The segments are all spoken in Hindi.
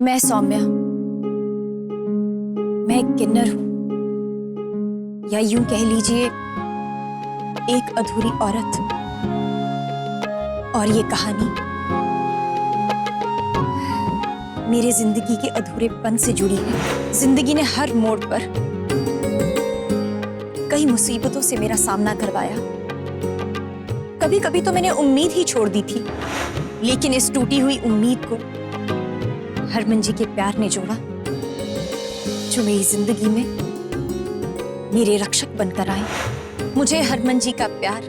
मैं सौम्या, मैं एक किन्नर हूं, या यूं कह लीजिए एक अधूरी औरत। और ये कहानी मेरे जिंदगी के अधूरेपन से जुड़ी है। जिंदगी ने हर मोड़ पर कई मुसीबतों से मेरा सामना करवाया। कभी कभी तो मैंने उम्मीद ही छोड़ दी थी, लेकिन इस टूटी हुई उम्मीद को हरमन जी के प्यार ने जोड़ा, जो मेरी जिंदगी में मेरे रक्षक बनकर आए। मुझे हरमन जी का प्यार,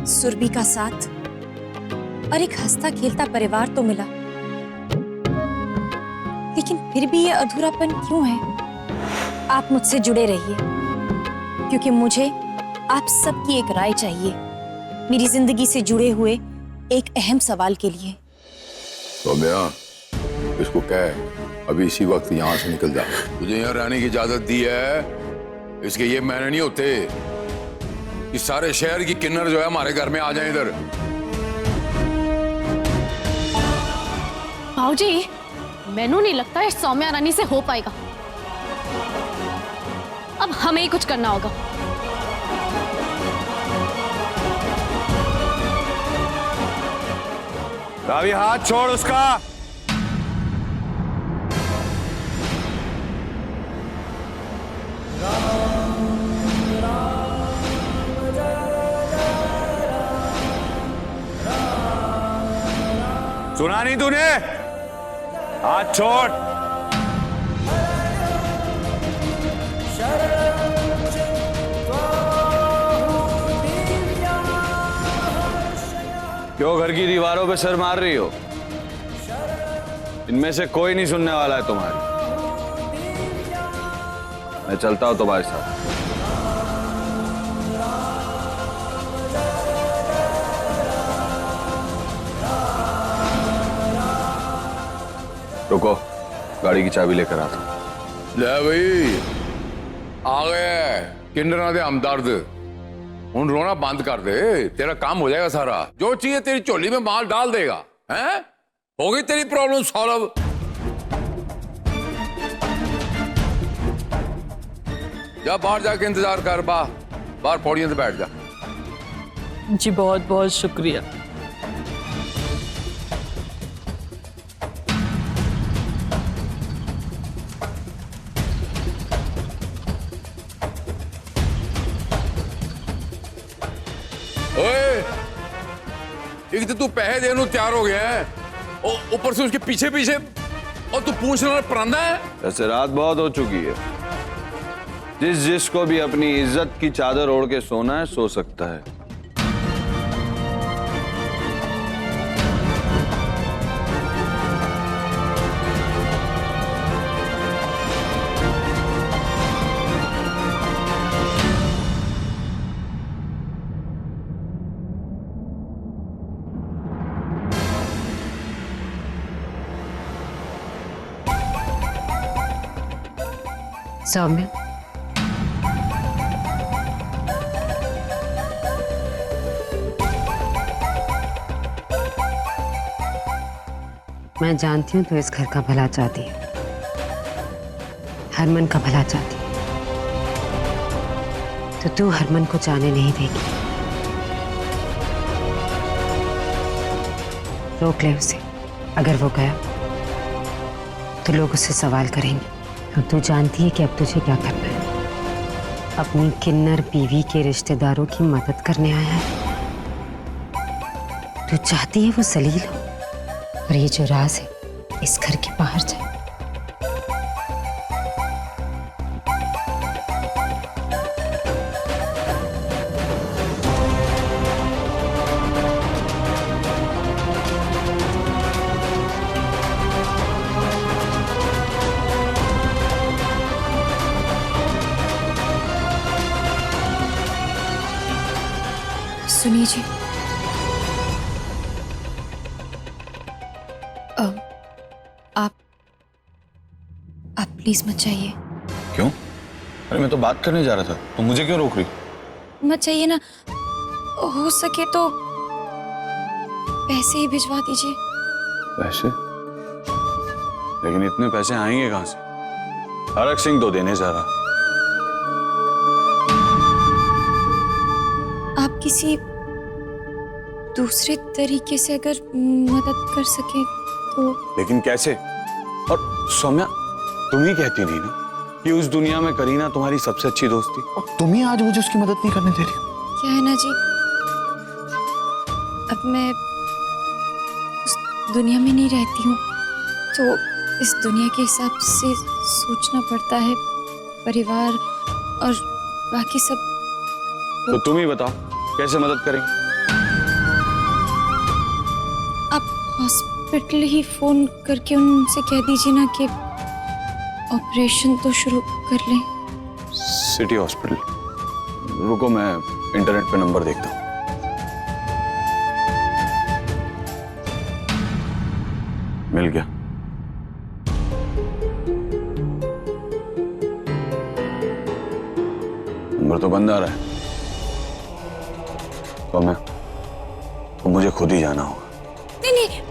सुरभि का साथ और एक हंसता खेलता परिवार तो मिला, लेकिन फिर भी ये अधूरापन क्यों है? आप मुझसे जुड़े रहिए, क्योंकि मुझे आप सबकी एक राय चाहिए मेरी जिंदगी से जुड़े हुए एक अहम सवाल के लिए। सौम्या, इसको कह अभी इसी वक्त यहाँ से निकल जा। तुझे यहाँ रहने की इजाजत दी है, इसके ये मैंने नहीं होते कि सारे शहर की किन्नर जो है हमारे घर में आ जाए इधर। भाऊजी, मैनू नहीं लगता इस सौम्या रानी से हो पाएगा। अब हमें ही कुछ करना होगा। रावी, हाथ छोड़ उसका। सुना नहीं तूने? हाथ छोड़। क्यों घर की दीवारों पे सर मार रही हो? इनमें से कोई नहीं सुनने वाला है तुम्हारी। मैं चलता हूं तुम्हारे साथ। रुको, गाड़ी की चाबी लेकर आता हूं। ले भाई, आ गए किन्नर दे हमदर्द। उन रोना बंद कर दे, तेरा काम हो जाएगा सारा। जो चाहिए तेरी झोली में माल डाल देगा। हैं? हो गई तेरी प्रॉब्लम सॉल्व। जा बाहर जाके इंतजार कर, बाहर पौड़ियों पे बैठ जा। जी बहुत बहुत शुक्रिया। ओए, एक तो तू पैसे देने को तैयार हो गया है और ऊपर से उसके पीछे पीछे, और तू पूछ रहा परंदा है। वैसे रात बहुत हो चुकी है। जिसको भी अपनी इज्जत की चादर ओढ़ के सोना है, सो सकता है। सौम्या, मैं जानती हूँ तू इस घर का भला चाहती है, हरमन का भला चाहती है, तो तू हरमन को जाने नहीं देगी। रोक ले उसे। अगर वो गया तो लोग उससे सवाल करेंगे, और तू जानती है कि अब तुझे क्या करना है। अपनी किन्नर बीवी के रिश्तेदारों की मदद करने आया है। तू चाहती है वो सलील हो और ये जो राज है इस घर के बाहर जाए। सुनिए जी, आप प्लीज मत जाइए। क्यों? अरे मैं तो बात करने जा रहा था, तुम मुझे क्यों रोक रही? मत जाइए ना, हो सके तो पैसे ही भिजवा दीजिए। पैसे? लेकिन इतने पैसे आएंगे कहां से? हरक सिंह तो देने जा रहा। आप किसी दूसरे तरीके से अगर मदद कर सके तो। लेकिन कैसे? और सौम्या, तुम ही कहती नहीं ना कि उस दुनिया में करीना तुम्हारी सबसे अच्छी दोस्त थी? और तुम ही आज मुझे उसकी मदद नहीं करने दे रही हो। क्या है ना जी, अब मैं उस दुनिया में नहीं रहती हूँ, तो इस दुनिया के हिसाब से सोचना पड़ता है। परिवार और बाकी सब। तो तुम ही बताओ कैसे मदद करेंगे? आप हॉस्पिटल ही फोन करके उनसे कह दीजिए ना कि ऑपरेशन तो शुरू कर लें। City hospital? रुको, मैं इंटरनेट पे नंबर देखता हूँ। मिल गया। नंबर तो बंद आ रहा है। तो तो मुझे खुद ही जाना होगा। नहीं नहीं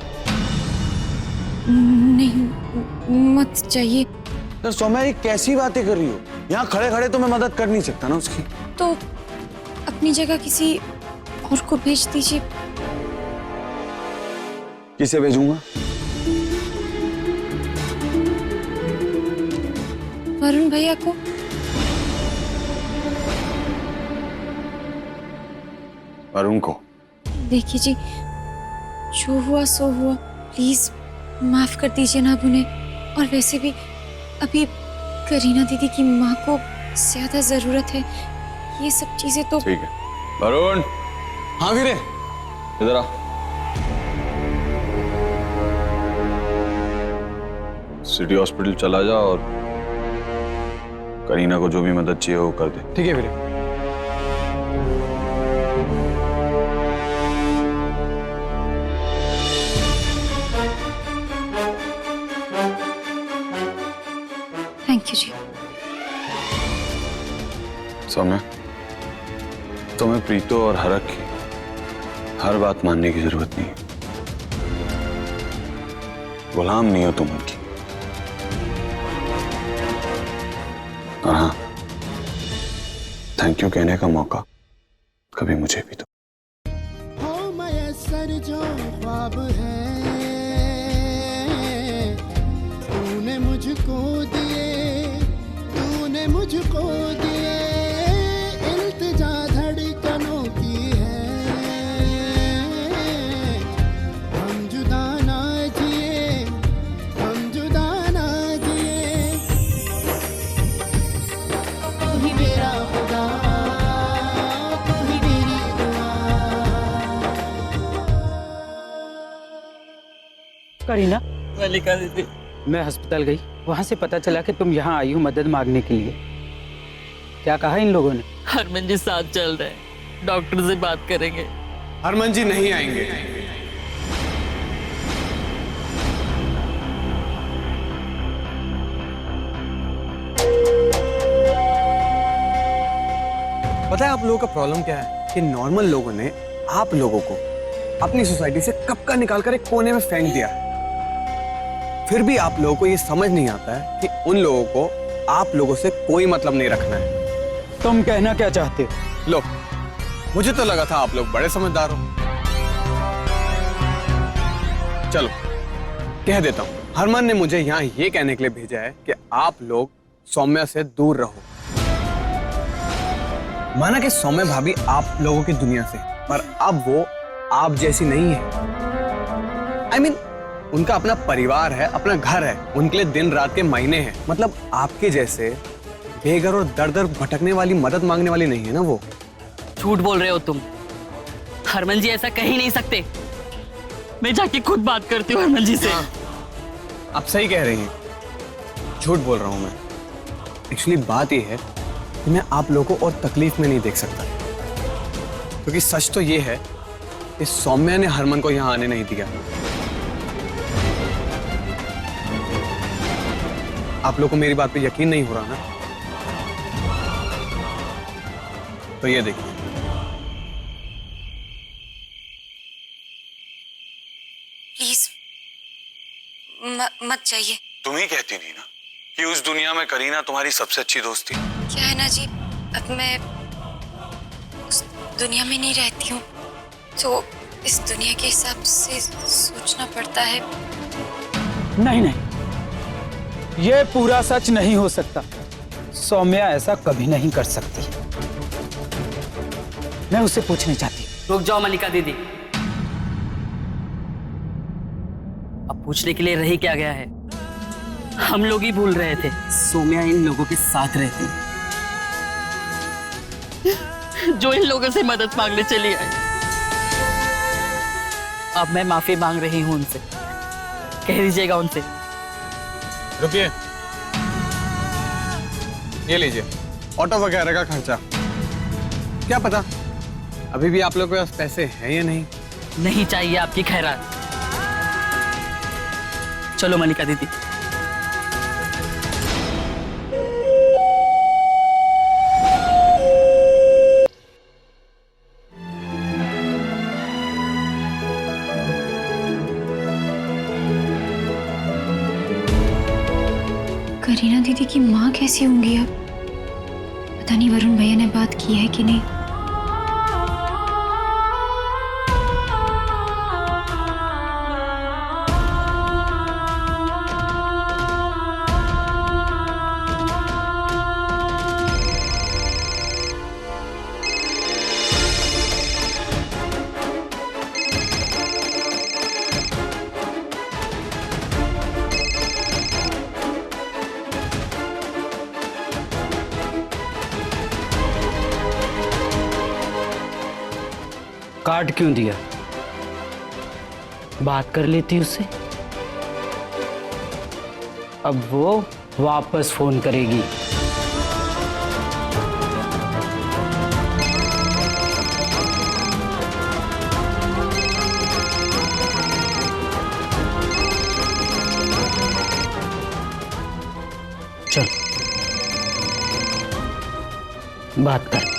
नहीं, मत चाहिए। तो सौम्या, ये कैसी बातें कर रही हो? यहाँ खड़े खड़े तो मैं मदद कर नहीं सकता ना उसकी। तो अपनी जगह किसी और को भेज दीजिए। किसे भेजूंगा? वरुण भैया को। अरुण को? देखिए जी, जो हुआ सो हुआ, प्लीज माफ कर दीजिए ना अब उन्हें। और वैसे भी अभी करीना दीदी की माँ को ज्यादा जरूरत है। ये सब चीजें तो। ठीक है। अरुण। हाँ वीरे। इधर आ। सिटी हॉस्पिटल चला जा और करीना को जो भी मदद चाहिए वो कर दे। ठीक है वीरे। थैंक यू जी। सौम्या, तुम्हें प्रीतो और हरक की हर बात मानने की जरूरत नहीं है। गुलाम नहीं हो तुम उनकी। और हाँ, थैंक यू कहने का मौका कभी मुझे भी दो। हो मयसर जो ख्वाब है तूने मुझको दिए, तूने मुझको दिए, इल्तिजा धड़कनों की है। हम जुदा ना जिए, हम जुदा ना जिए, तू ही मेरा खुदा, तू ही मेरी दुआ। करीना, मल्लिका दीदी, मैं अस्पताल गई, वहां से पता चला कि तुम यहाँ आई हो मदद मांगने के लिए। क्या कहा इन लोगों ने? हरमन जी साथ चल रहे हैं, डॉक्टर से बात करेंगे। हरमन जी नहीं आएंगे। पता है आप लोगों का प्रॉब्लम क्या है? कि नॉर्मल लोगों ने आप लोगों को अपनी सोसाइटी से कब का निकालकर एक कोने में फेंक दिया। फिर भी आप लोगों को ये समझ नहीं आता है कि उन लोगों को आप लोगों से कोई मतलब नहीं रखना है। तुम कहना क्या चाहते हो? लो, मुझे तो लगा था आप लोग बड़े समझदार हो। चलो कह देता हूं, हरमन ने मुझे यहाँ ये कहने के लिए भेजा है कि आप लोग सौम्या से दूर रहो। माना कि सौम्या भाभी आप लोगों की दुनिया से, पर अब वो आप जैसी नहीं है। I mean, उनका अपना परिवार है, अपना घर है, उनके लिए दिन रात के महीने हैं। मतलब आपके जैसे बेघर और दर दर भटकने वाली, मदद मांगने वाली नहीं है ना वो। झूठ बोल रहे हो तुम। हरमन जी ऐसा कह ही नहीं सकते। मैं जाके खुद बात करती हूँ हरमन जी से। आप सही कह रही हैं, झूठ बोल रहा हूं मैं। एक्चुअली बात यह है कि मैं आप लोगों को और तकलीफ में नहीं देख सकता, क्योंकि सच तो ये है कि सौम्या ने हरमन को यहां आने नहीं दिया। आप लोगों को मेरी बात पे यकीन नहीं हो रहा ना? तो ये देखिए, प्लीज मत जाइए। तुम ही कहती थी ना कि उस दुनिया में करीना तुम्हारी सबसे अच्छी दोस्त थी। क्या है ना जी, अब मैं उस दुनिया में नहीं रहती हूँ, तो इस दुनिया के हिसाब से सोचना पड़ता है। नहीं नहीं, ये पूरा सच नहीं हो सकता। सौम्या ऐसा कभी नहीं कर सकती। मैं उससे पूछना चाहती हूँ। रुक जाओ मलिका दीदी, अब पूछने के लिए रही क्या गया है? हम लोग ही भूल रहे थे सौम्या इन लोगों के साथ रहती जो इन लोगों से मदद मांगने चली आई। अब मैं माफी मांग रही हूं उनसे, कह दीजिएगा उनसे। रुकिए, ये लीजिए ऑटो वगैरह का खर्चा। क्या पता अभी भी आप लोग के पास पैसे हैं या नहीं। नहीं चाहिए आपकी खैरात। चलो मलिका दीदी। करीना दीदी की माँ कैसी होंगी अब? पता नहीं वरुण भैया ने बात की है कि नहीं। कार्ड क्यों दिया? बात कर लेती उससे। अब वो वापस फोन करेगी। चल बात कर।